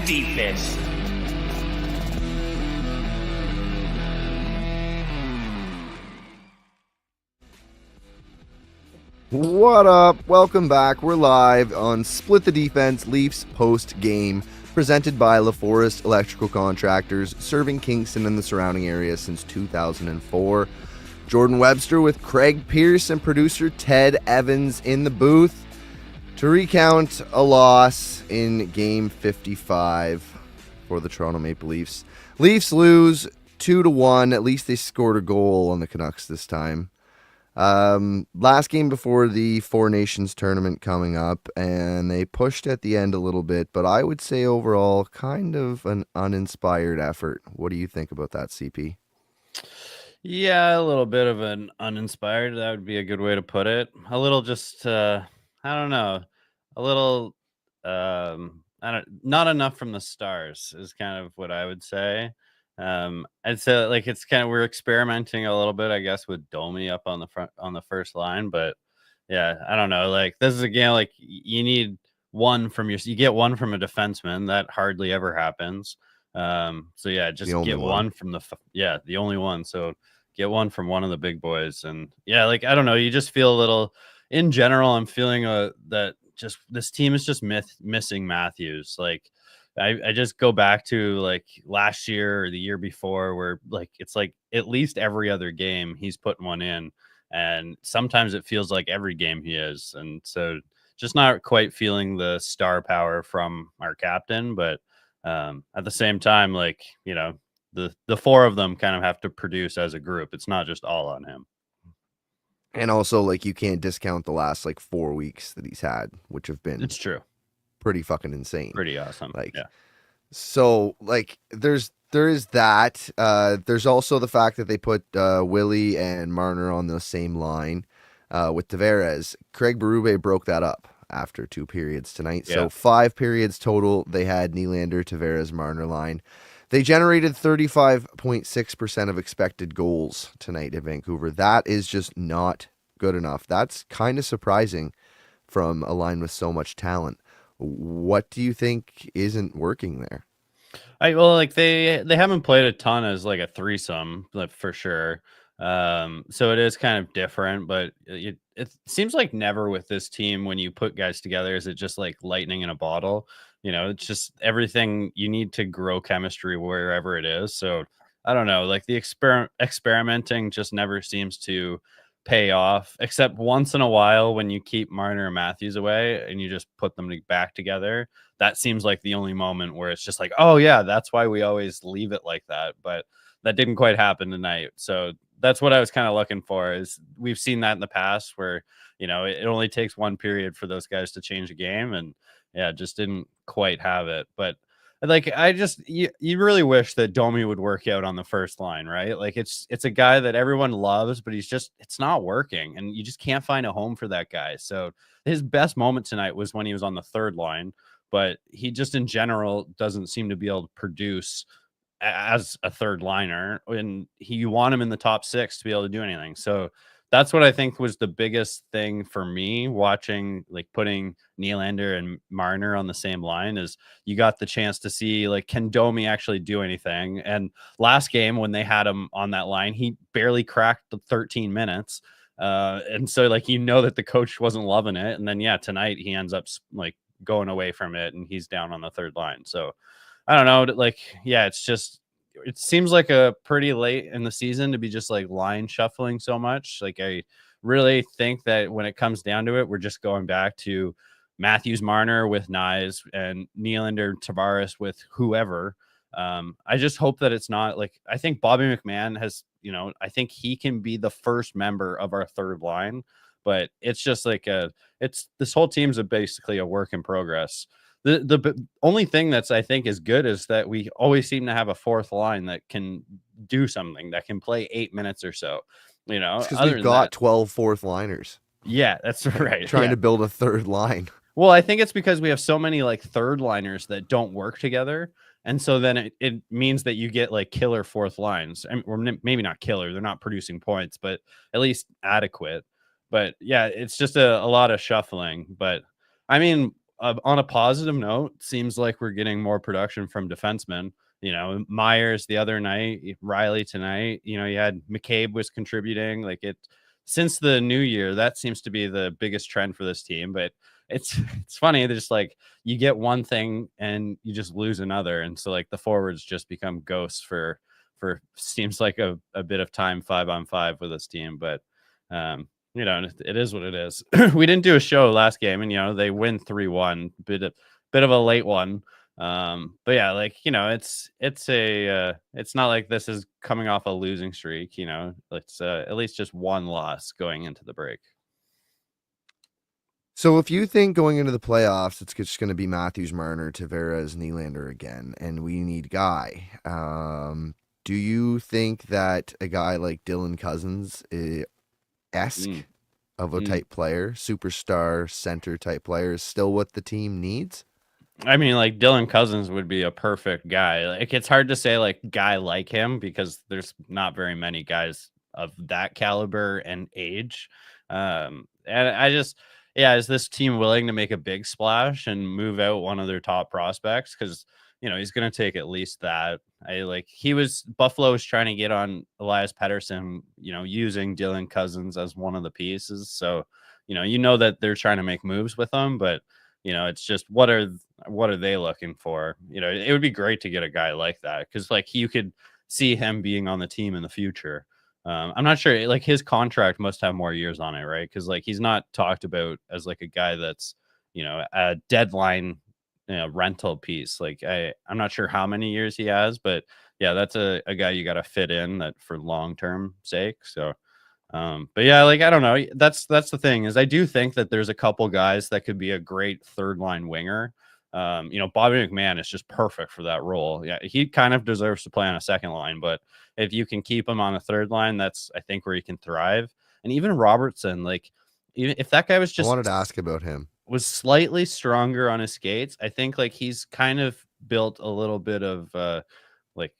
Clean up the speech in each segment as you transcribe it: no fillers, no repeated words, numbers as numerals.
deepest. What up? Welcome back. We're live on Split the Defense Leafs post game, presented by Laforest Electrical Contractors, serving Kingston and the surrounding area since 2004. Jordan Webster with Craig Pearce and producer Ted Evans in the booth to recount a loss in Game 55 for the Toronto Maple Leafs. Leafs lose 2-1. At least they scored a goal on the Canucks this time. Last game before the Four Nations tournament coming up, and they pushed at the end a little bit, but I would say overall kind of an uninspired effort. What do you think about that, CP? Yeah, a little bit of an uninspired. That would be a good way to put it. A little just, I don't know, a little, not enough from the stars is kind of what I would say. I'd say like it's kind of we're experimenting a little bit, I guess, with Domi up on the front on the first line, but yeah, I don't know. Like this is again like you need one from you get one from a defenseman. That hardly ever happens. So yeah, just get one from the only one. So get one from one of the big boys, and yeah, like I don't know, you just feel a little. In general, I'm feeling that just this team is just missing Matthews. Like I just go back to like last year or the year before where like it's like at least every other game he's putting one in, and sometimes it feels like every game he is, and so just not quite feeling the star power from our captain. But at the same time, like the four of them kind of have to produce as a group. It's not just all on him. And also, like, you can't discount the last like 4 weeks that he's had, which have been It's true. pretty fucking insane. Pretty awesome. Like, yeah. So like there is that. There's also the fact that they put Willie and Marner on the same line with Tavares. Craig Berube broke that up after 2 periods tonight. So 5 periods total. They had Nylander, Tavares, Marner line. They generated 35.6% of expected goals tonight in Vancouver. That is just not good enough. That's kind of surprising from a line with so much talent. What do you think isn't working there? Like they haven't played a ton as like a threesome, like, for sure. So it is kind of different, but it seems like never with this team when you put guys together is it just like lightning in a bottle. It's just everything you need to grow chemistry wherever it is. So I don't know, like the experimenting just never seems to pay off, except once in a while when you keep Marner and Matthews away and you just put them back together. That seems like the only moment where it's just like, oh yeah, that's why we always leave it like that. But that didn't quite happen tonight. So that's what I was kind of looking for. Is we've seen that in the past where it only takes 1 period for those guys to change a game, and yeah, just didn't quite have it. But like you really wish that Domi would work out on the first line, right? Like it's a guy that everyone loves, but it's not working, and you just can't find a home for that guy. So his best moment tonight was when he was on the third line, but he just in general doesn't seem to be able to produce as a third liner, and you want him in the top 6 to be able to do anything. So that's what I think was the biggest thing for me watching, like putting Nylander and Marner on the same line, is you got the chance to see like, can Domi actually do anything? And last game when they had him on that line, he barely cracked the 13 minutes. And so like, that the coach wasn't loving it. And then, tonight he ends up like going away from it and he's down on the third line. So I don't know, like, it seems like a pretty late in the season to be just like line shuffling so much. Like, I really think that when it comes down to it, we're just going back to Matthews Marner with Nyes and Nylander Tavares with whoever. I just hope that it's not like, I think Bobby McMahon has, I think he can be the first member of our third line, but it's just like this whole team's basically a work in progress. The only thing that's I think is good is that we always seem to have a fourth line that can do something, that can play 8 minutes or so. Because we've got 12 fourth liners. Yeah, that's right. Trying to build a third line. Well, I think it's because we have so many like third liners that don't work together. And so then it means that you get like killer fourth lines. Or maybe not killer, they're not producing points, but at least adequate. But yeah, it's just a lot of shuffling. But I mean, on a positive note, seems like we're getting more production from defensemen. Myers the other night, Riley tonight. You had McCabe was contributing. Like it since the new year, that seems to be the biggest trend for this team. But it's funny. They're just like you get one thing and you just lose another, and so like the forwards just become ghosts for seems like a bit of time 5-on-5 with this team. But it is what it is. We didn't do a show last game, and they win 3-1, bit of a late one. But yeah, like it's not like this is coming off a losing streak. It's at least just one loss going into the break. So if you think going into the playoffs, it's just going to be Matthews, Marner, Tavares, Nylander again, and we need Guy, do you think that a guy like Dylan Cousins-esque of a type player, superstar center type player, is still what the team needs? I mean, like Dylan Cousins would be a perfect guy. Like it's hard to say like guy like him because there's not very many guys of that caliber and age. And I just, yeah, is this team willing to make a big splash and move out one of their top prospects? Because he's going to take at least that. Buffalo was trying to get on Elias Pettersson, using Dylan Cousins as one of the pieces. So, that they're trying to make moves with them, but it's just what are they looking for? It would be great to get a guy like that because like you could see him being on the team in the future. I'm not sure, like his contract must have more years on it, right? Because like he's not talked about as like a guy that's a deadline rental piece. Like I'm not sure how many years he has, but yeah, that's a guy you got to fit in that for long term sake. So but yeah, like I don't know. That's the thing is I do think that there's a couple guys that could be a great third line winger. Bobby McMahon is just perfect for that role. Yeah, he kind of deserves to play on a second line, but if you can keep him on a third line, that's I think where he can thrive. And even Robertson, like even if that guy was I just wanted to ask about him. Was slightly stronger on his skates, I think like he's kind of built a little bit of like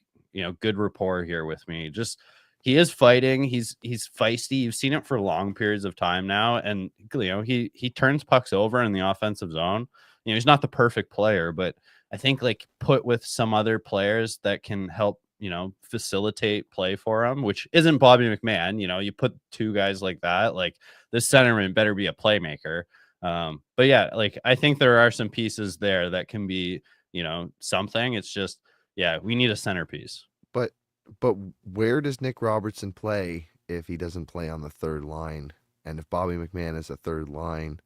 good rapport here with me. Just he is fighting. He's feisty. You've seen it for long periods of time now, and he turns pucks over in the offensive zone. He's not the perfect player, but I think like put with some other players that can help facilitate play for him, which isn't Bobby McMahon. You put two guys like that, like this centerman better be a playmaker. But yeah, like I think there are some pieces there that can be something. It's just we need a centerpiece. But where does Nick Robertson play if he doesn't play on the third line? And if Bobby McMahon is a third line,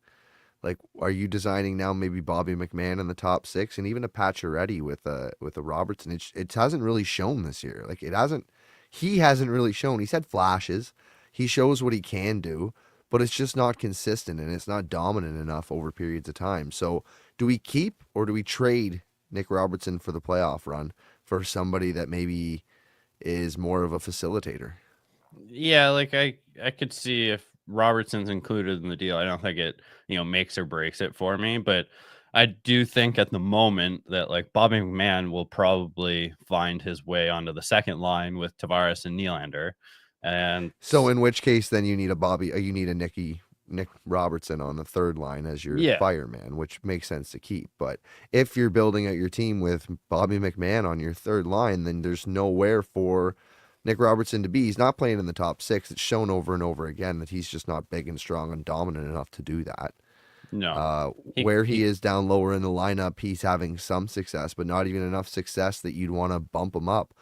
like, are you designing now maybe Bobby McMahon in the top six and even a Pacioretty with a Robertson? It hasn't really shown this year. Like he hasn't really shown. He's had flashes. He shows what he can do, but it's just not consistent and it's not dominant enough over periods of time. So do we keep or do we trade Nick Robertson for the playoff run for somebody that maybe is more of a facilitator? Yeah, like I could see if Robertson's included in the deal. I don't think it, makes or breaks it for me, but I do think at the moment that like Bobby McMahon will probably find his way onto the second line with Tavares and Nylander. And so in which case then you need a Nick Robertson on the third line as your fireman, which makes sense to keep. But if you're building out your team with Bobby McMahon on your third line, then there's nowhere for Nick Robertson to be. He's not playing in the top six. It's shown over and over again that he's just not big and strong and dominant enough to do that. No. Where he is down lower in the lineup, he's having some success, but not even enough success that you'd want to bump him up.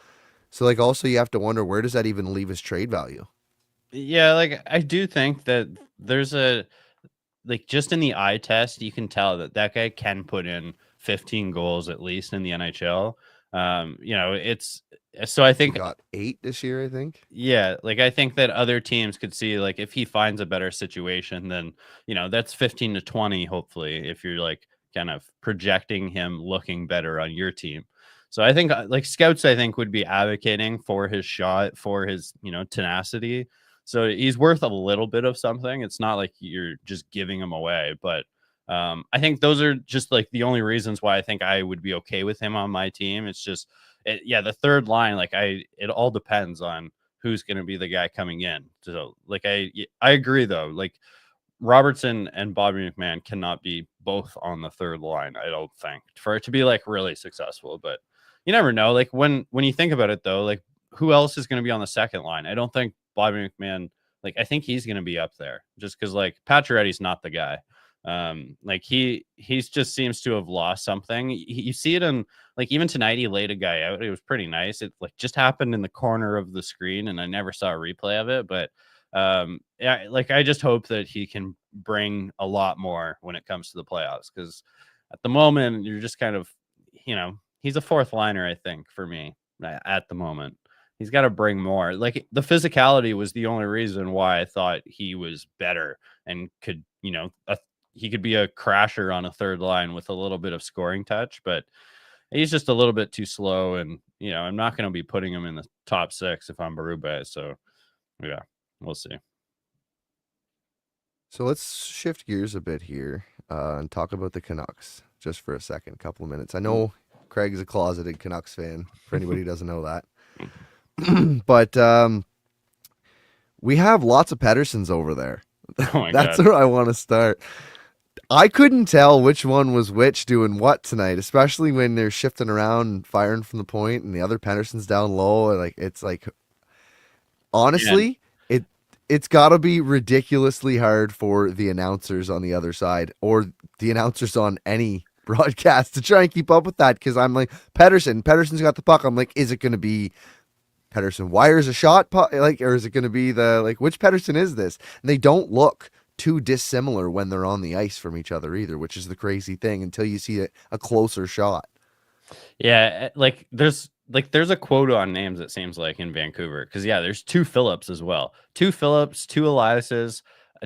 So like also you have to wonder, where does that even leave his trade value? Yeah, like I do think that there's just in the eye test, you can tell that guy can put in 15 goals at least in the NHL. It's so I think he got 8 this year, I think. Yeah, like I think that other teams could see like if he finds a better situation, then that's 15 to 20, hopefully, if you're like kind of projecting him looking better on your team. So I think like scouts, I think would be advocating for his shot, for his, tenacity. So he's worth a little bit of something. It's not like you're just giving him away, but I think those are just like the only reasons why I think I would be okay with him on my team. It's just, the third line, like it all depends on who's going to be the guy coming in. So like, I agree though. Like Robertson and Bobby McMahon cannot be both on the third line, I don't think, for it to be like really successful. But you never know. Like when you think about it though, like who else is going to be on the second line? I don't think Bobby McMahon, like I think he's going to be up there just because like Pacioretty's not the guy. Like he's just seems to have lost something. You see it in like even tonight he laid a guy out. It was pretty nice. It like just happened in the corner of the screen and I never saw a replay of it, but yeah, like I just hope that he can bring a lot more when it comes to the playoffs, because at the moment you're just kind of, he's a fourth liner, I think, for me at the moment. He's got to bring more. Like the physicality was the only reason why I thought he was better and could, he could be a crasher on a third line with a little bit of scoring touch, but he's just a little bit too slow. And, I'm not going to be putting him in the top 6 if I'm Berube. So, yeah, we'll see. So let's shift gears a bit here and talk about the Canucks just for a second, couple of minutes. I know Craig's a closeted Canucks fan, for anybody who doesn't know that. But we have lots of Pedersens over there. Oh That's God. where I want to start. I couldn't tell which one was which doing what tonight, especially when they're shifting around and firing from the point and the other Pedersen's down low. Like it's like, honestly, it's got to be ridiculously hard for the announcers on the other side or the announcers on any broadcast to try and keep up with that, because I'm like, Pedersen's got the puck. I'm like, is it going to be Pedersen wires a shot, or is it going to be which Pedersen is this? And they don't look too dissimilar when they're on the ice from each other either, which is the crazy thing until you see a closer shot. Yeah, there's a quota on names, it seems like, in Vancouver, because there's 2 Phillips as well, 2 Phillips, 2 Eliases,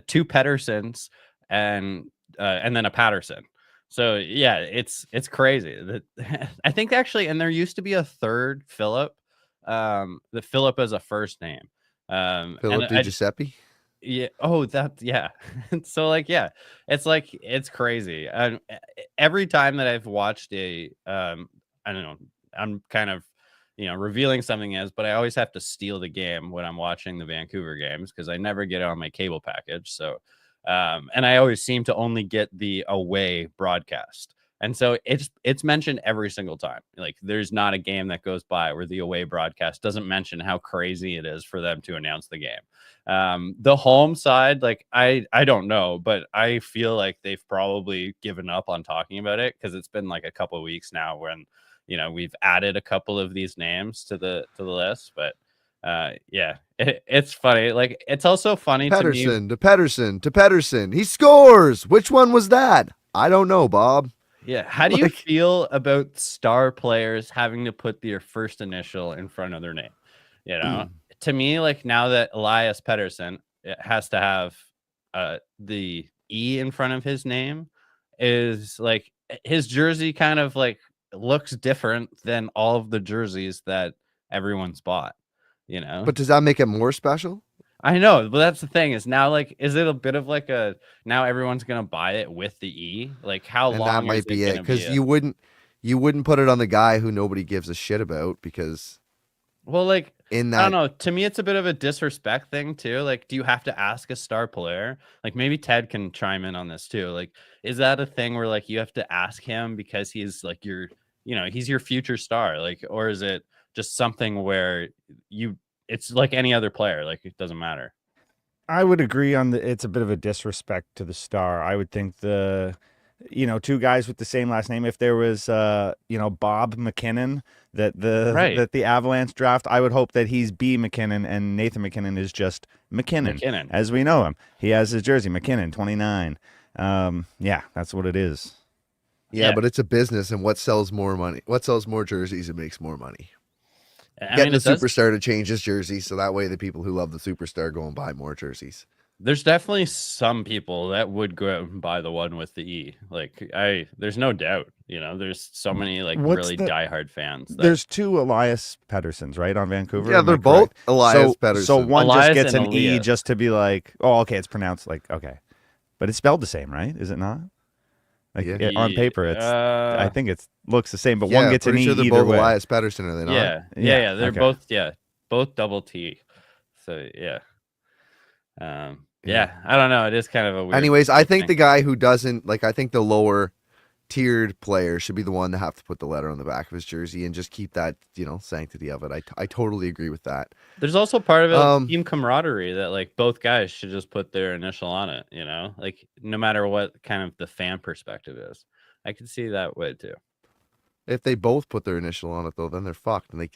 2 Pedersens, and then a Patterson. So yeah, it's crazy. I think actually, and there used to be a third Phillip, the Phillip as a first name, Philip DiGiuseppe. Yeah. Oh, yeah. So like, yeah, it's crazy. And every time that I've watched I don't know, I'm kind of, revealing something but I always have to steal the game when I'm watching the Vancouver games because I never get it on my cable package. So, and I always seem to only get the away broadcast. And so it's mentioned every single time. Like there's not a game that goes by where the away broadcast doesn't mention how crazy it is for them to announce the game. The home side, like I don't know, but I feel like they've probably given up on talking about it because it's been like a couple of weeks now when, we've added a couple of these names to the list. But yeah, it's funny. Like it's also funny to me. Pedersen. He scores. Which one was that? I don't know, Bob. Yeah. How do you feel about star players having to put their first initial in front of their name? To me, like now that Elias Pettersson has to have the E in front of his name, is like his jersey kind of like looks different than all of the jerseys that everyone's bought, But does that make it more special? I know, but that's the thing is now, like, is it a bit of like now everyone's going to buy it with the E? Like how long that might be it, because you wouldn't put it on the guy who nobody gives a shit about, because like in that, I don't know, to me it's a bit of a disrespect thing too. Like, do you have to ask a star player? Like maybe Ted can chime in on this too. Like, is that a thing where like you have to ask him because he's like he's your future star, like, or is it just something where it's like any other player, like it doesn't matter? I would agree on it's a bit of a disrespect to the star. I would think 2 guys with the same last name, if there was Bob McKinnon that the Avalanche draft, I would hope that he's B McKinnon and Nathan McKinnon is just McKinnon as we know him. He has his jersey, McKinnon 29. Yeah, that's what it is. Yeah, but it's a business, and what sells more money? What sells more jerseys and makes more money? I Getting mean, the superstar to change his jersey, so that way the people who love the superstar go and buy more jerseys. There's definitely some people that would go out and buy the one with the E. Like there's no doubt, there's so many like really diehard fans. There's 2 Elias Petterssons, right, on Vancouver? Yeah, they're both Elias Pettersson. So one Elias just gets an Elias. E just to be like, oh, okay, it's pronounced like, okay. But it's spelled the same, right? Is it not? Like on paper, I think it looks the same, but one gets an E they're either both way. Elias Pettersson, are they not? Yeah. They're okay. both double T. So yeah. Yeah, I don't know. It is kind of a weird. Anyways, I think thing. the guy who doesn't I think the lower tiered player should be the one to have to put the letter on the back of his jersey and just keep that, sanctity of it. I totally agree with that. There's also part of it, team camaraderie, that like both guys should just put their initial on it, like no matter what kind of the fan perspective is. I can see that way too. If they both put their initial on it, though, then they're fucked, and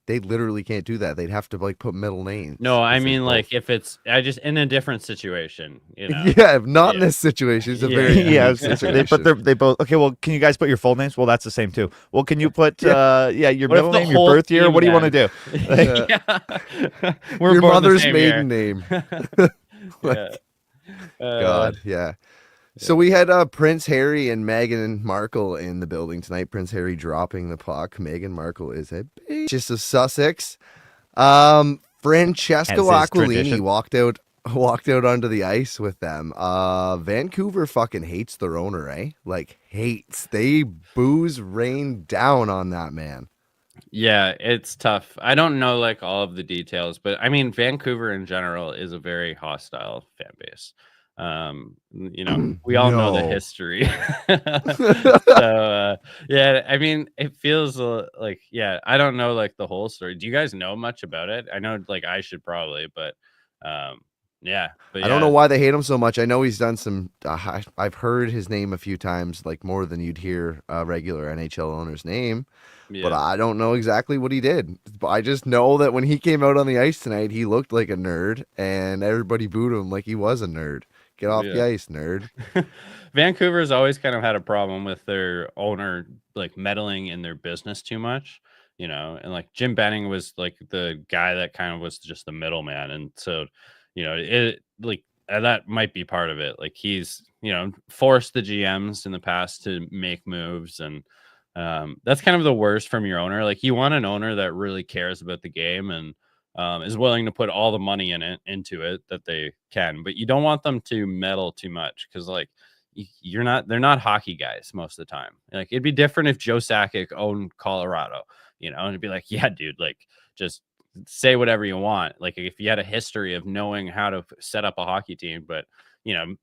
they literally can't do that. They'd have to put middle names. No, I mean like if it's just in a different situation, Yeah, not in this situation. It's a very But they both. Okay, well, can you guys put your full names? Well, that's the same too. Well, can you put your middle name, your birth year? What do you want to do? Your mother's maiden name. God, yeah. So we had Prince Harry and Meghan Markle in the building tonight. Prince Harry dropping the puck. Meghan Markle is a bitch of Sussex. Francesco Aquilini walked out onto the ice with them. Vancouver fucking hates their owner, eh? Like hates. They booze rain down on that man. Yeah, it's tough. I don't know like all of the details, but I mean Vancouver in general is a very hostile fan base. We all know the history. So yeah, I mean it feels like, I don't know like the whole story. Do you guys know much about it? I know like I should probably, but I don't know why they hate him so much. I know he's done some I've heard his name a few times, like more than you'd hear a regular NHL owner's name. But I don't know exactly what he did. I just know that when he came out on the ice tonight, he looked like a nerd, and everybody booed him like he was a nerd. Get off the ice, nerd. Vancouver's always kind of had a problem with their owner like meddling in their business too much, and like Jim Benning was like the guy that kind of was just the middleman, and so it like that might be part of it. Like he's forced the GMs in the past to make moves, and that's kind of the worst from your owner. Like you want an owner that really cares about the game and is willing to put all the money into it that they can, but you don't want them to meddle too much, because like they're not hockey guys most of the time. Like it'd be different if Joe Sakic owned Colorado, and it'd be like, yeah, dude, like just say whatever you want. Like if you had a history of knowing how to set up a hockey team, but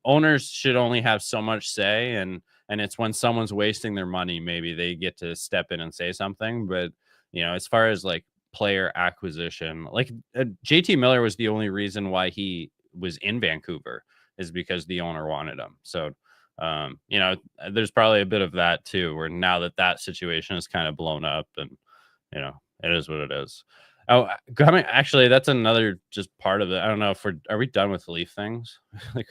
owners should only have so much say, and it's when someone's wasting their money, maybe they get to step in and say something. But as far as like player acquisition, like JT Miller was the only reason why he was in Vancouver, is because the owner wanted him. So there's probably a bit of that too, where now that situation is kind of blown up, and it is what it is. Actually, that's another just part of it. I don't know if are we done with Leaf things? Like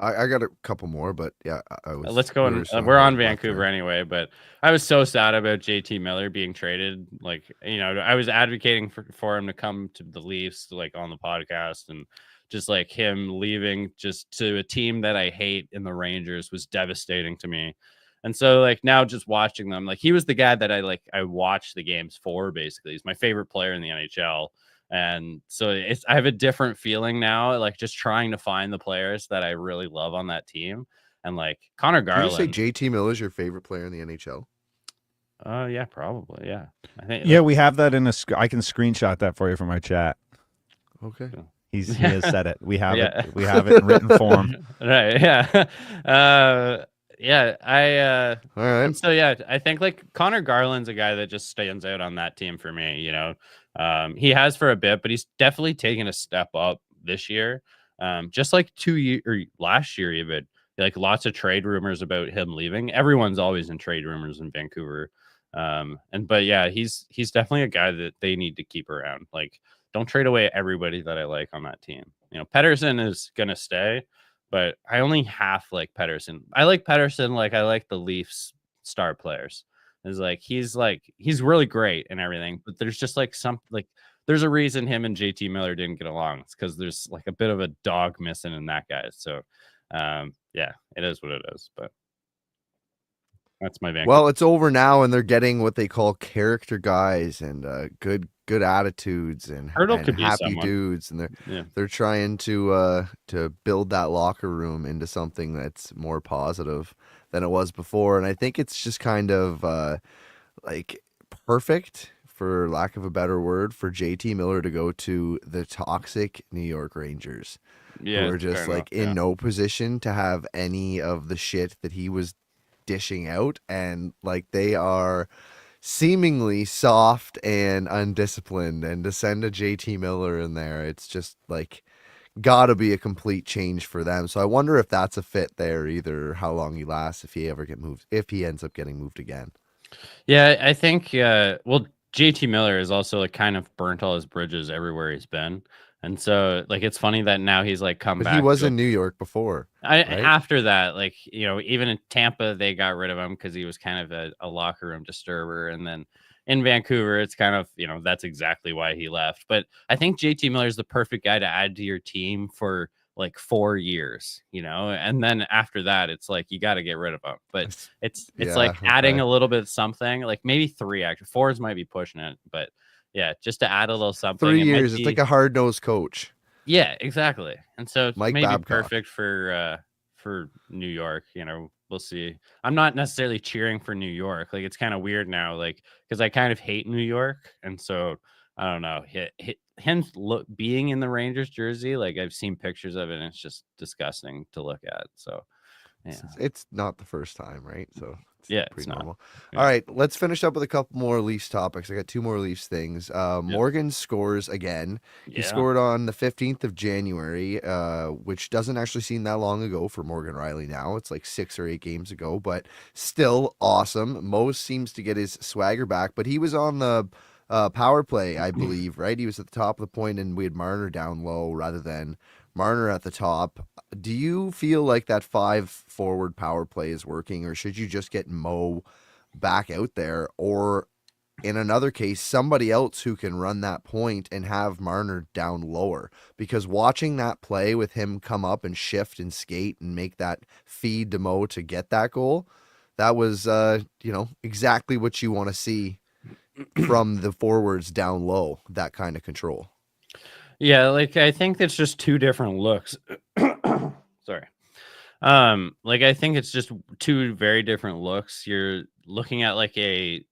I got a couple more, but yeah, let's go. We're on Vancouver anyway, but I was so sad about JT Miller being traded. Like, I was advocating for him to come to the Leafs, like on the podcast, and just like him leaving just to a team that I hate in the Rangers was devastating to me. And so like now just watching them, like he was the guy that I watched the games for, basically. He's my favorite player in the NHL. And so I have a different feeling now, like just trying to find the players that I really love on that team. And like Connor Garland. Did you say JT Miller is your favorite player in the NHL? Yeah, probably. Yeah. I think. Yeah, we have that I can screenshot that for you from my chat. Okay. He has said it. We have it. We have it in written form. Right. Yeah. All right. And so I think like Connor Garland's a guy that just stands out on that team for me. He has for a bit, but he's definitely taken a step up this year. Just like 2 years or last year, even like lots of trade rumors about him leaving. Everyone's always in trade rumors in Vancouver. But he's definitely a guy that they need to keep around. Like, don't trade away everybody that I like on that team. Pedersen is gonna stay, but I only half like Pedersen. I like Pedersen like I like the Leafs star players. It's like he's really great and everything, but there's just like there's a reason him and JT Miller didn't get along. It's because there's like a bit of a dog missing in that guy. So it is what it is. But that's my Vancouver. Well, it's over now, and they're getting what they call character guys and good attitudes and happy dudes, and they're trying to build that locker room into something that's more positive than it was before. And I think it's just kind of like perfect for lack of a better word, for JT Miller to go to the toxic New York Rangers, who Yeah, are fair just enough. like in no position to have any of the shit that he was dishing out, and like they are seemingly soft and undisciplined, and to send a JT Miller in there, it's just like gotta be a complete change for them. So I wonder if that's a fit there, either how long he lasts, if he ever get moved, if he ends up getting moved again. Yeah, I think well, JT Miller is also like kind of burnt all his bridges everywhere he's been. And so like it's funny that now he's like come But he back was to in New York before, right? after that, like, even in Tampa, they got rid of him because he was kind of a locker room disturber. And then in Vancouver, it's kind of, that's exactly why he left. But I think JT Miller is the perfect guy to add to your team for like 4 years, and then after that, it's like you got to get rid of him. But it's Yeah, like adding okay. a little bit something, like maybe three, actually. Fours might be pushing it, but yeah, just to add a little something. 3 years, it's like a hard-nosed coach. Yeah, exactly. And so it's Mike maybe Babcock. perfect for New York, we'll see. I'm not necessarily cheering for New York. Like it's kind of weird now, like because I kind of hate New York, and so I don't know. Him being in the Rangers jersey, like I've seen pictures of it, and it's just disgusting to look at. So yeah, It's not the first time, right? So it's yeah, it's pretty not. normal. Yeah. All right, let's finish up with a couple more Leafs topics. I got two more Leafs things. Yep. Morgan scores again. He Yeah. scored on the 15th of January, which doesn't actually seem that long ago for Morgan Riley now. It's like 6 or 8 games ago, but still awesome. Mo seems to get his swagger back, but he was on the power play, I believe, right? He was at the top of the point, and we had Marner down low rather than Marner at the top. Do you feel like that 5-forward power play is working, or should you just get Mo back out there, or in another case, somebody else who can run that point and have Marner down lower? Because watching that play with him come up and shift and skate and make that feed to Mo to get that goal, that was exactly what you want to see from the forwards down low, that kind of control. Yeah, like I think it's just two different looks. Sorry. Like I think it's just two very different looks. You're looking at like a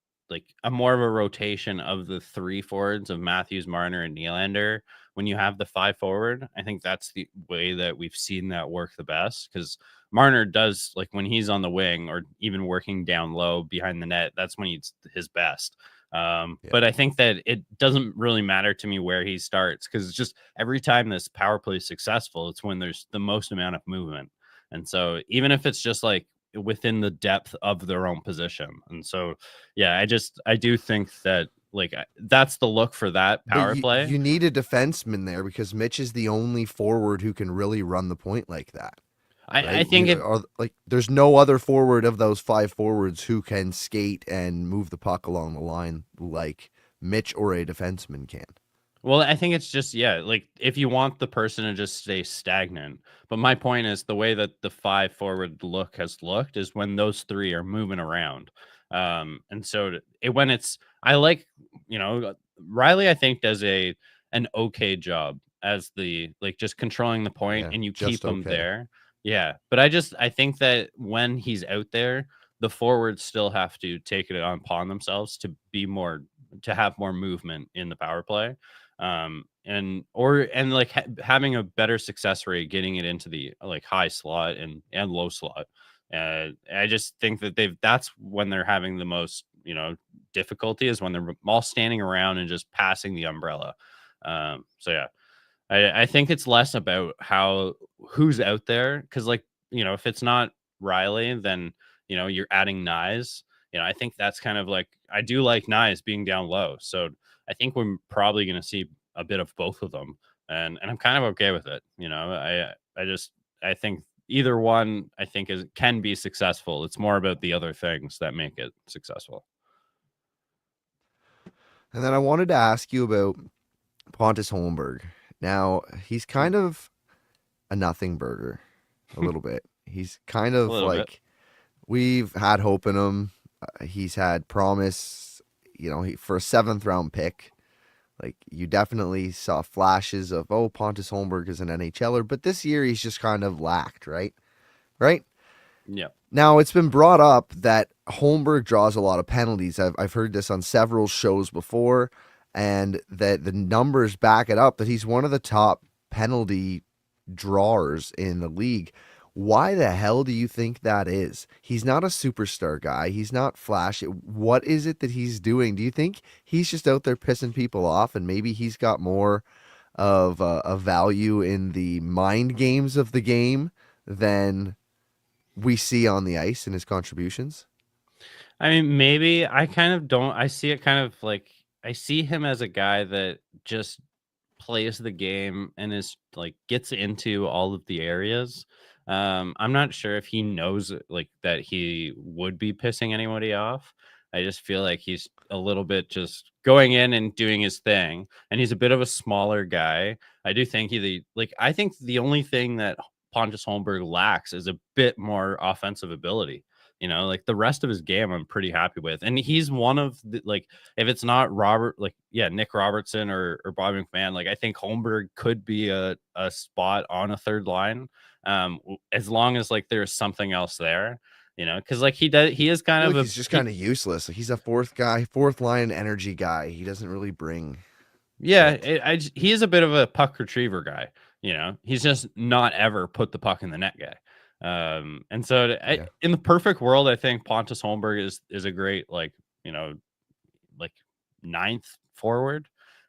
more of a rotation of the three forwards of Matthews, Marner, and Nylander. When you have the 5 forward, I think that's the way that we've seen that work the best, because Marner does, like when he's on the wing or even working down low behind the net, that's when he's his best. But I think that it doesn't really matter to me where he starts, because it's just every time this power play is successful, it's when there's the most amount of movement. And so even if it's just like within the depth of their own position. And so, yeah, I do think that like that's the look for that But power play. you need a defenseman there, because Mitch is the only forward who can really run the point like that. I Right? think You are like, there's no other forward of those 5 forwards who can skate and move the puck along the line like Mitch or a defenseman can. well, I think it's just, yeah, like if you want the person to just stay stagnant. But my point is the way that the 5 forward look has looked is when those three are moving around. And so when it's, I like, Riley, I think does an okay job as the, like just controlling the point, Yeah, and you just keep them okay. there. Yeah. But I think that when he's out there, the forwards still have to take it upon themselves to be more, to have more movement in the power play, and like having a better success rate getting it into the like high slot and low slot. I just think that that's when they're having the most difficulty, is when they're all standing around and just passing the umbrella. So yeah, I think it's less about who's out there, because like if it's not Riley, then you're adding Nyes. I think that's kind of like, I do like Nyes being down low, so I think we're probably going to see a bit of both of them, and I'm kind of okay with it. I think either one, I think, can be successful. It's more about the other things that make it successful. And then I wanted to ask you about Pontus Holmberg. Now, he's kind of a nothing burger a little bit. He's kind A of little bit. like, we've had hope in him. He's had promise, for a 7th round pick. Like, you definitely saw flashes of, oh, Pontus Holmberg is an NHLer, but this year he's just kind of lacked, right? Right? Yeah. Now, it's been brought up that Holmberg draws a lot of penalties. I've heard this on several shows before, and that the numbers back it up that he's one of the top penalty drawers in the league. Why the hell do you think that is? He's not a superstar guy. He's not flashy. What is it that he's doing? Do you think he's just out there pissing people off, and maybe he's got more of a value in the mind games of the game than we see on the ice in his contributions? I mean, maybe I kind of don't. I see it kind of like I see him as a guy that just plays the game and is like gets into all of the areas. I'm not sure if he knows like that he would be pissing anybody off. I just feel like he's a little bit just going in and doing his thing, and he's a bit of a smaller guy. I do think I think the only thing that Pontus Holmberg lacks is a bit more offensive ability. Like the rest of his game, I'm pretty happy with, and he's one of the if it's not Nick Robertson or Bobby McMahon, like I think Holmberg could be a spot on a third line, as long as like there's something else there, because like he is kind I feel of like he's just kind of useless. Like he's a fourth line energy guy. He doesn't really bring it. he is a bit of a puck retriever guy. He's just not ever put the puck in the net guy. And so in the perfect world, I think Pontus Holmberg is a great like ninth forward,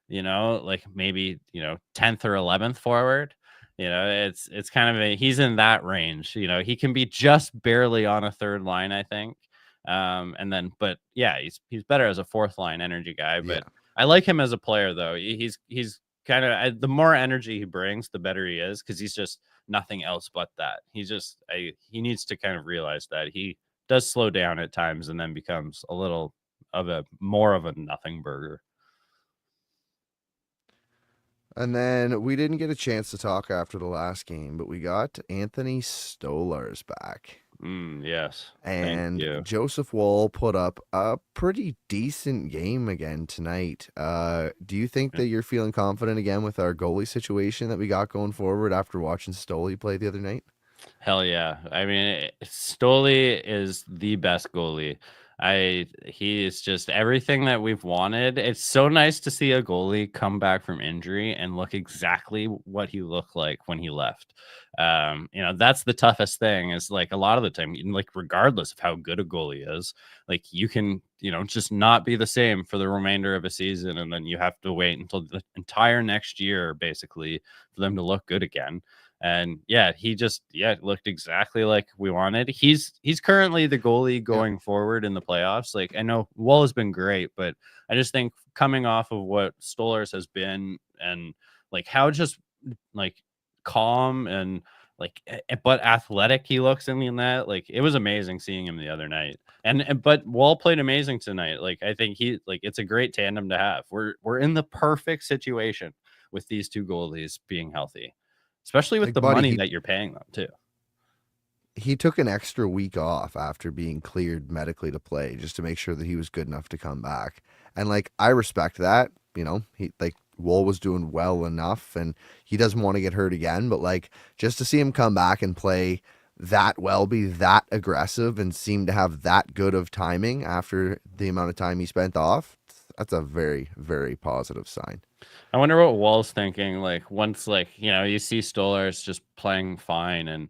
like maybe 10th or 11th forward. It's kind of he's in that range. He can be just barely on a third line, I think. And then but yeah, he's better as a fourth line energy guy, but I like him as a player though. He's kind of the more energy he brings, the better he is, because he's just nothing else but that. He needs to kind of realize that he does slow down at times and then becomes a little of a more of a nothing burger. And then we didn't get a chance to talk after the last game, but we got Anthony Stolarz back. Yes. And Joseph Woll put up a pretty decent game again tonight. Do you think that you're feeling confident again with our goalie situation that we got going forward after watching Stoley play the other night? Hell yeah. I mean, Stoley is the best goalie. He is just everything that we've wanted. It's so nice to see a goalie come back from injury and look exactly what he looked like when he left. That's the toughest thing is like a lot of the time, like regardless of how good a goalie is, like you can, just not be the same for the remainder of a season. And then you have to wait until the entire next year, basically, for them to look good again. And he just looked exactly like we wanted. He's currently the goalie going forward in the playoffs. Like I know Woll has been great, but I just think coming off of what Stolarz has been and like how just like calm and like but athletic he looks in the net, like it was amazing seeing him the other night. But Woll played amazing tonight. Like I think it's a great tandem to have. We're in the perfect situation with these two goalies being healthy. Especially with the money that you're paying them, too. He took an extra week off after being cleared medically to play just to make sure that he was good enough to come back. And, I respect that. Woll was doing well enough, and he doesn't want to get hurt again. But, just to see him come back and play that well, be that aggressive, and seem to have that good of timing after the amount of time he spent off, that's a very, very positive sign. I wonder what Woll's thinking. Once, you see Stolarz just playing fine, and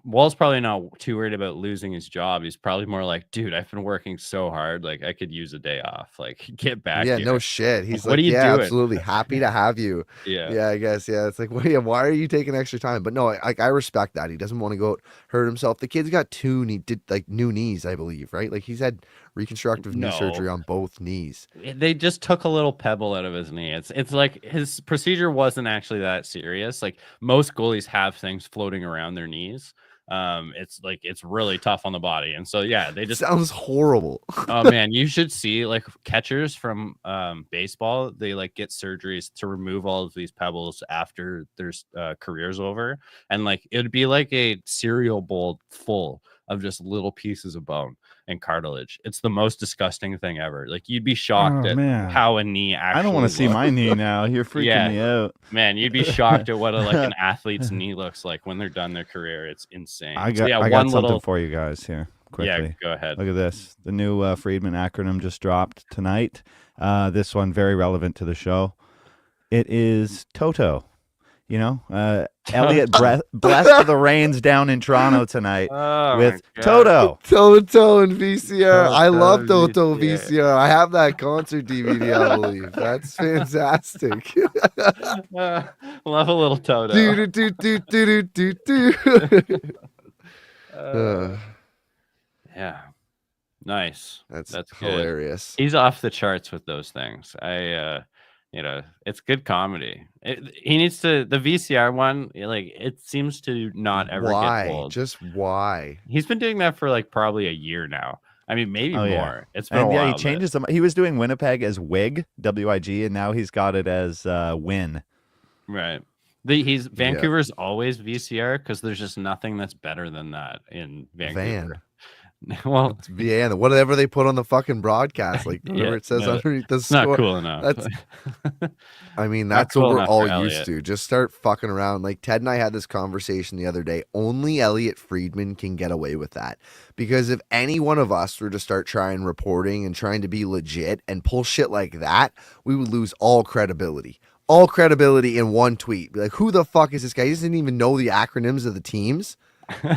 Woll's probably not too worried about losing his job. He's probably more like, dude, I've been working so hard. Like, I could use a day off. Like, get back. Yeah, here. No shit. He's what are you doing? Absolutely happy to have you. Yeah, I guess. Yeah, it's like, why are you taking extra time? But no, I respect that. He doesn't want to go out, hurt himself. The kid's got new knees, I believe, right? Like he's had reconstructive knee surgery on both knees. They just took a little pebble out of his knee. It's like his procedure wasn't actually that serious. Like most goalies have things floating around their knees. It's really tough on the body, and so they just sounds horrible. Oh man, you should see catchers from baseball. They get surgeries to remove all of these pebbles after their career's over, and it'd be like a cereal bowl full of just little pieces of bone and cartilage. It's the most disgusting thing ever. Like, you'd be shocked at how a knee actually I don't want to see looks. my knee now. You're freaking me out. Man, you'd be shocked at what an athlete's knee looks like when they're done their career. It's insane. I got something for you guys here. Quickly. Yeah, go ahead. Look at this. The new Friedman acronym just dropped tonight. This one very relevant to the show. It is Toto. You know, Elliot blessed the rains down in Toronto tonight with Toto. Toto and VCR. I love Toto VCR. I have that concert DVD, I believe. That's fantastic. Love a little Toto. Yeah. Nice. That's hilarious. He's off the charts with those things. It's good comedy. He needs to, the VCR one, like, it seems to not ever get old. Just why? He's been doing that for like probably a year now. I mean, maybe more. Yeah. It's been a while. Yeah, he changes them. He was doing Winnipeg as WIG, W-I-G, and now he's got it as Win. Right. Vancouver's always VCR because there's just nothing that's better than that in Vancouver. Well, it's Vienna. Whatever they put on the fucking broadcast, like whatever it says underneath the score. Not cool enough. I mean, that's what we're all used to. Just start fucking around. Like Ted and I had this conversation the other day. Only Elliot Friedman can get away with that. Because if any one of us were to start trying reporting and trying to be legit and pull shit like that, we would lose all credibility. All credibility in one tweet. Be like, who the fuck is this guy? He doesn't even know the acronyms of the teams.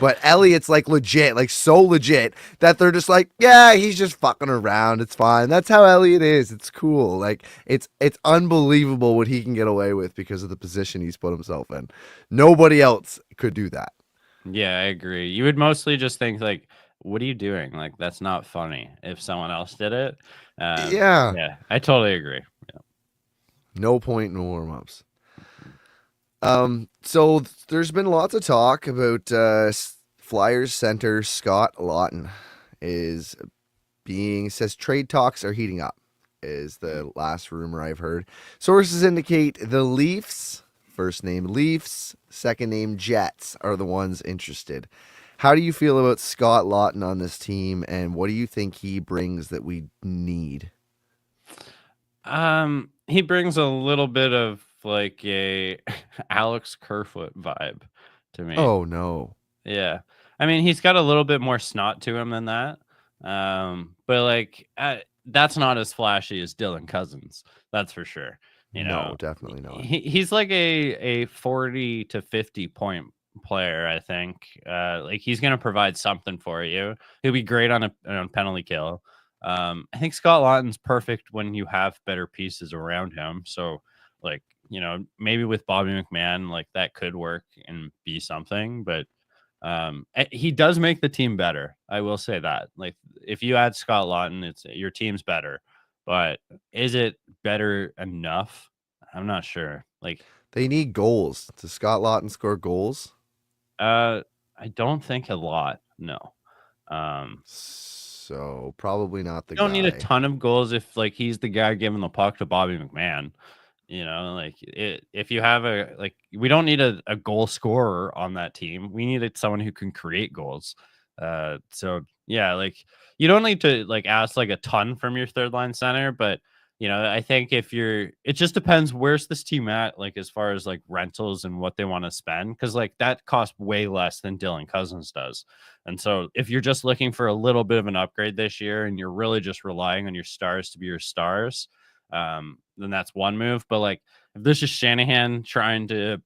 But Elliot's like legit, like so legit that they're just like, yeah, he's just fucking around. It's fine. That's how Elliot is. It's cool. Like it's unbelievable what he can get away with because of the position he's put himself in. Nobody else could do that. Yeah, I agree. You would mostly just think like, what are you doing? Like, that's not funny if someone else did it. Yeah, I totally agree. Yeah. No point in warm-ups. So there's been lots of talk about Flyers center Scott Laughton says trade talks are heating up, is the last rumor I've heard. Sources indicate the Leafs, first name Leafs, second name Jets, are the ones interested. How do you feel about Scott Laughton on this team, and what do you think he brings that we need? He brings a little bit of like a Alex Kerfoot vibe to me. Oh no. Yeah. I mean, he's got a little bit more snot to him than that. But like that's not as flashy as Dylan Cousins. That's for sure. No, definitely not. He's like a 40 to 50 point player, I think. Like he's going to provide something for you. He'll be great on a penalty kill. I think Scott Laughton's perfect when you have better pieces around him. So like, maybe with Bobby McMahon, like that could work and be something, but he does make the team better. I will say that. Like if you add Scott Laughton, your team's better, but is it better enough? I'm not sure. Like they need goals. Does Scott Laughton score goals? I don't think a lot. No. So probably not the guy. You don't need a ton of goals if like he's the guy giving the puck to Bobby McMahon. Like if you have we don't need a goal scorer on that team. We needed someone who can create goals. So yeah, like you don't need to like ask like a ton from your third line center, but I think it just depends where's this team at, like as far as like rentals and what they want to spend, because like that costs way less than Dylan Cousins does. And so if you're just looking for a little bit of an upgrade this year and you're really just relying on your stars to be your stars, then that's one move. But like if this is Shanahan trying to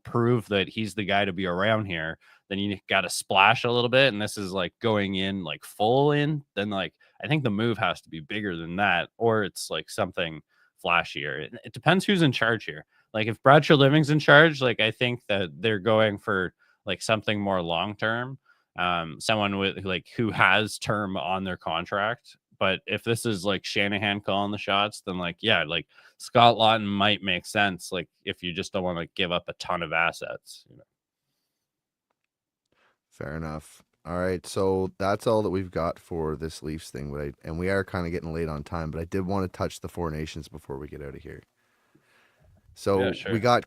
prove that he's the guy to be around here, then you got to splash a little bit, and this is like going in like full in, then like I think the move has to be bigger than that, or it's like something flashier. It depends who's in charge here. Like if Bradshaw Living's in charge, like I think that they're going for like something more long term, someone with like who has term on their contract. But if this is like Shanahan calling the shots, then like, yeah, like Scott Laughton might make sense. Like if you just don't want to give up a ton of assets. Fair enough. All right. So that's all that we've got for this Leafs thing. And we are kind of getting late on time, but I did want to touch the Four Nations before we get out of here. So yeah, sure. We got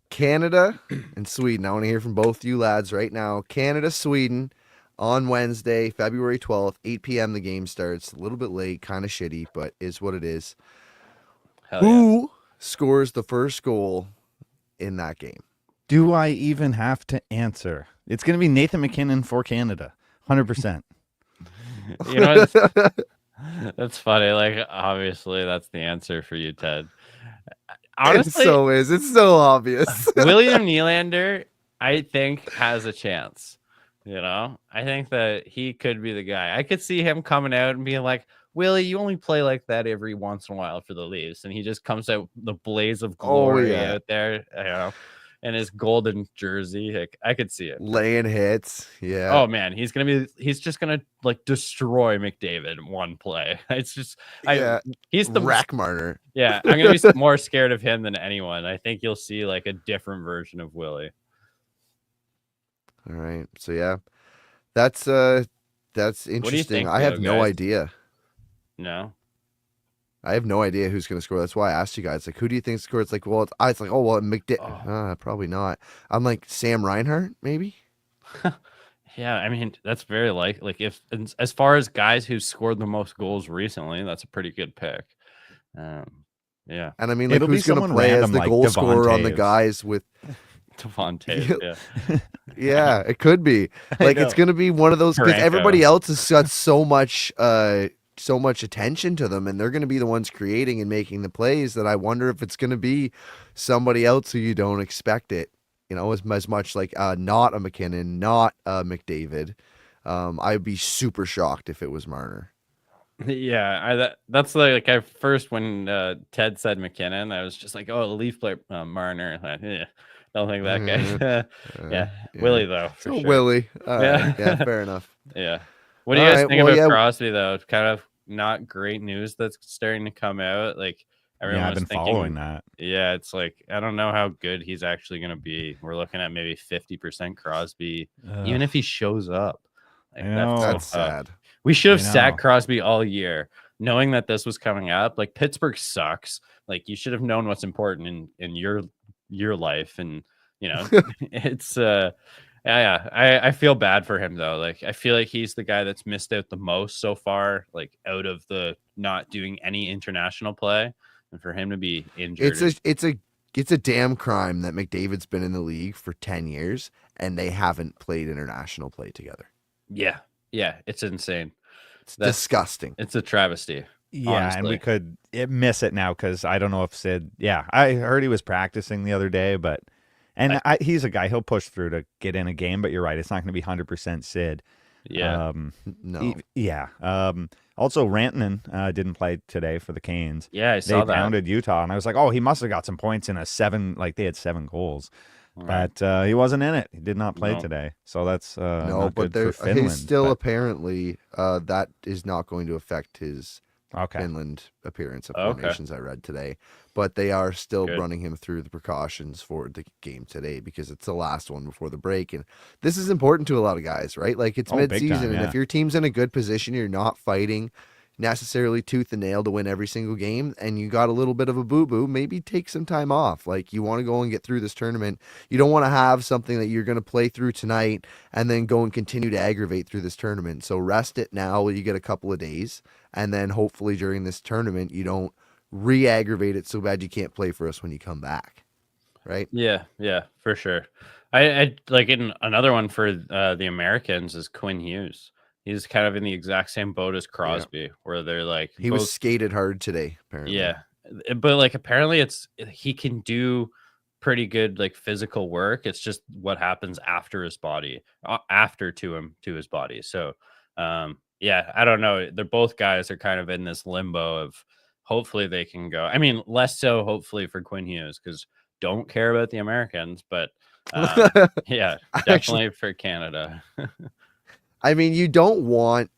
Canada and Sweden. I want to hear from both you lads right now. Canada, Sweden. on Wednesday, February 12th, 8 p.m. The game starts. A little bit late, kind of shitty, but is what it is. Who scores the first goal in that game? Do I even have to answer? It's going to be Nathan McKinnon for Canada, 100%. You know, that's funny. Like, obviously, that's the answer for you, Ted. Honestly, it's so obvious. William Nylander, I think, has a chance. You know, I think that he could be the guy. I could see him coming out and being like, Willie, you only play like that every once in a while for the Leafs. And he just comes out the blaze of glory out there, you know, in his golden jersey. I could see it. Laying hits. Yeah. Oh, man. He's just going to like destroy McDavid in one play. It's just, he's the Rack Marner. Yeah. I'm going to be more scared of him than anyone. I think you'll see like a different version of Willie. All right. So yeah, that's interesting. I have no idea. No, I have no idea who's going to score. That's why I asked you guys. Like, who do you think scores? Like, well, it's like, oh well, McDavid. Probably not. I'm like Sam Reinhart, maybe. Yeah, I mean that's very like if as far as guys who scored the most goals recently, that's a pretty good pick. Yeah, and I mean, like, who's going to play as the goal scorer on the guys with? Devontae, yeah. Yeah, it could be. Like, it's going to be one of those, because everybody else has got so much attention to them, and they're going to be the ones creating and making the plays, that I wonder if it's going to be somebody else who you don't expect it, you know, as much like not a McKinnon, not a McDavid. I'd be super shocked if it was Marner. Yeah, that's like I first, when Ted said McKinnon, I was just like, oh, the Leaf player Marner. Don't think that guy. Yeah, Willie though. So sure. Willie. Yeah, fair enough. Yeah. What do you guys think about Crosby though? It's kind of not great news that's starting to come out. Like, everyone I've been following that. Yeah, it's like, I don't know how good he's actually going to be. We're looking at maybe 50% Crosby, even if he shows up. Like, that's sad. We should have sat Crosby all year, knowing that this was coming up. Like, Pittsburgh sucks. Like, you should have known what's important in your life, and you know, it's I feel bad for him though. Like, I feel like he's the guy that's missed out the most so far, like out of the not doing any international play, and for him to be injured, it's a damn crime that McDavid's been in the league for 10 years and they haven't played international play together. Yeah, it's insane. It's disgusting. It's a travesty. Yeah, honestly. and we could miss it now because I don't know if Sid. Yeah, I heard he was practicing the other day, but he's a guy, he'll push through to get in a game. But you're right, it's not going to be 100% Sid. Yeah, no. Also, Rantanen didn't play today for the Canes. Yeah, I saw that. They pounded Utah, and I was like, oh, he must have got some points in they had 7 goals. Right. But he wasn't in it. He did not play today. So that's not good for Finland. He's still apparently that is not going to affect his Finland appearance of Four Nations, I read today. But they are still running him through the precautions for the game today, because it's the last one before the break. And this is important to a lot of guys, right? Like, it's mid-season, and if your team's in a good position, you're not fighting necessarily tooth and nail to win every single game, and you got a little bit of a boo-boo, maybe take some time off. Like, you want to go and get through this tournament. You don't want to have something that you're going to play through tonight and then go and continue to aggravate through this tournament. So rest it now while you get a couple of days, and then hopefully during this tournament you don't re-aggravate it so bad you can't play for us when you come back, right? Yeah, for sure. I like, in another one for the Americans is Quinn Hughes. He's kind of in the exact same boat as Crosby, where they're like, he was skated hard today, apparently. Yeah, but like, apparently he can do pretty good like physical work. It's just what happens after his body, to his body. So I don't know. They're both guys are kind of in this limbo of hopefully they can go. I mean, less so hopefully for Quinn Hughes, because don't care about the Americans, but yeah, definitely for Canada. I mean, you don't want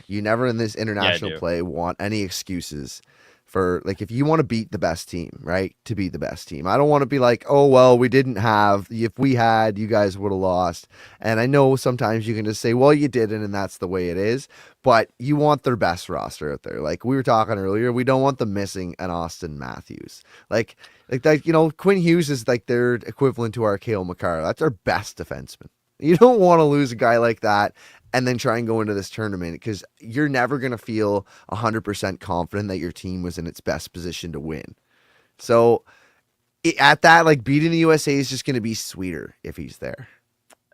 you never in this international play want any excuses for, like, if you want to beat the best team, right? To beat the best team. I don't want to be like, oh, well, we didn't have, if we had, you guys would have lost. And I know sometimes you can just say, well, you didn't, and that's the way it is. But you want their best roster out there. Like we were talking earlier, we don't want them missing an Austin Matthews. Like that, you know, Quinn Hughes is like their equivalent to our Cale Makar. That's our best defenseman. You don't want to lose a guy like that and then try and go into this tournament because you're never going to feel 100% confident that your team was in its best position to win. So at that, like, beating the USA is just going to be sweeter if he's there.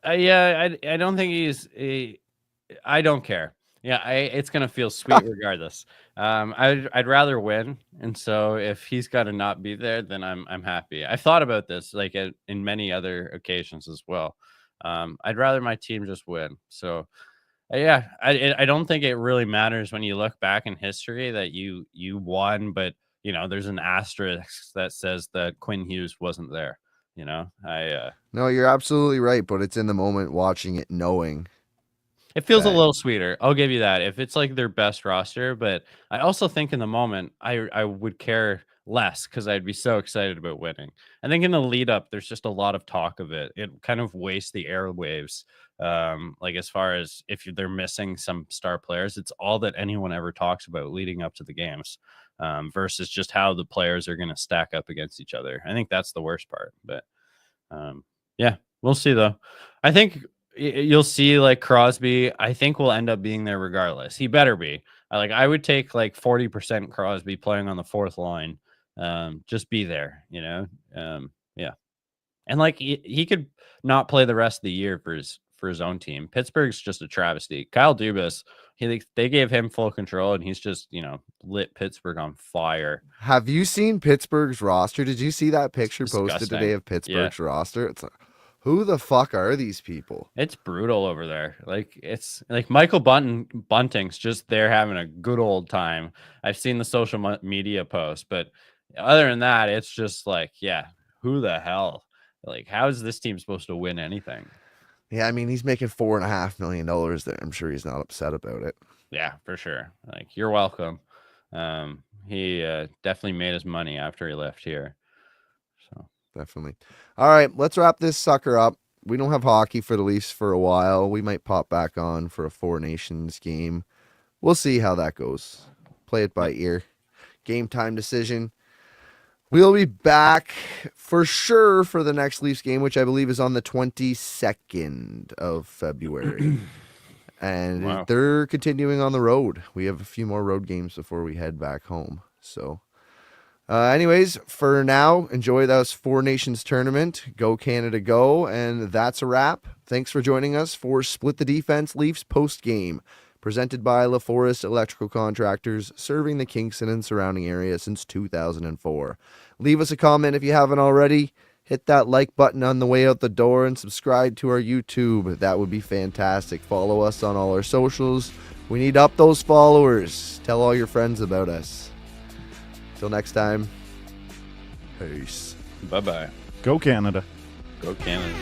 Yeah, I don't think I don't care. Yeah, it's gonna feel sweet regardless. I'd rather win, and so if he's got to not be there, then I'm happy. I thought about this like in many other occasions as well. I'd rather my team just win. So yeah, I don't think it really matters when you look back in history that you won, but there's an asterisk that says that Quinn Hughes wasn't there. No, you're absolutely right, but it's in the moment watching it, knowing it feels a little sweeter. I'll give you that if it's like their best roster, but I also think in the moment I would care less because I'd be so excited about winning. I think in the lead up, there's just a lot of talk of it. It kind of wastes the airwaves. Like as far as if they're missing some star players, it's all that anyone ever talks about leading up to the games, versus just how the players are going to stack up against each other. I think that's the worst part, but yeah, we'll see though. I think you'll see like Crosby, I think will end up being there regardless. He better be. I would take like 40% Crosby playing on the fourth line. Just be there, yeah. And like he could not play the rest of the year for his own team. Pittsburgh's just a travesty. Kyle Dubas, they gave him full control and he's just, lit Pittsburgh on fire. Have you seen Pittsburgh's roster? Did you see that picture posted today of Pittsburgh's roster? It's like, who the fuck are these people? It's brutal over there. Like it's like Michael Bunting's just there having a good old time. I've seen the social media posts, but other than that, it's just like, yeah, who the hell? Like, how is this team supposed to win anything? Yeah, I mean, he's making $4.5 million there. I'm sure he's not upset about it. Yeah, for sure. Like, you're welcome. He definitely made his money after he left here. So definitely. All right, let's wrap this sucker up. We don't have hockey for the Leafs for a while. We might pop back on for a Four Nations game. We'll see how that goes. Play it by ear. Game time decision. We'll be back for sure for the next Leafs game, which I believe is on the 22nd of February. And wow. They're continuing on the road. We have a few more road games before we head back home. So anyways, for now, enjoy those Four Nations tournament. Go Canada, go. And that's a wrap. Thanks for joining us for Split the Defense Leafs post game, presented by Laforest Electrical Contractors, serving the Kingston and surrounding area since 2004. Leave us a comment if you haven't already. Hit that like button on the way out the door and subscribe to our YouTube. That would be fantastic. Follow us on all our socials. We need up those followers. Tell all your friends about us. Till next time, peace. Bye-bye. Go Canada. Go Canada.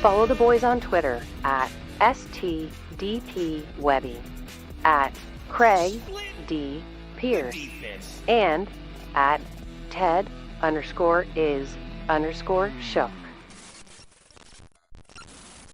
Follow the boys on Twitter at STDPWebby, at Craig D. Pearce, and at Ted_is_shook.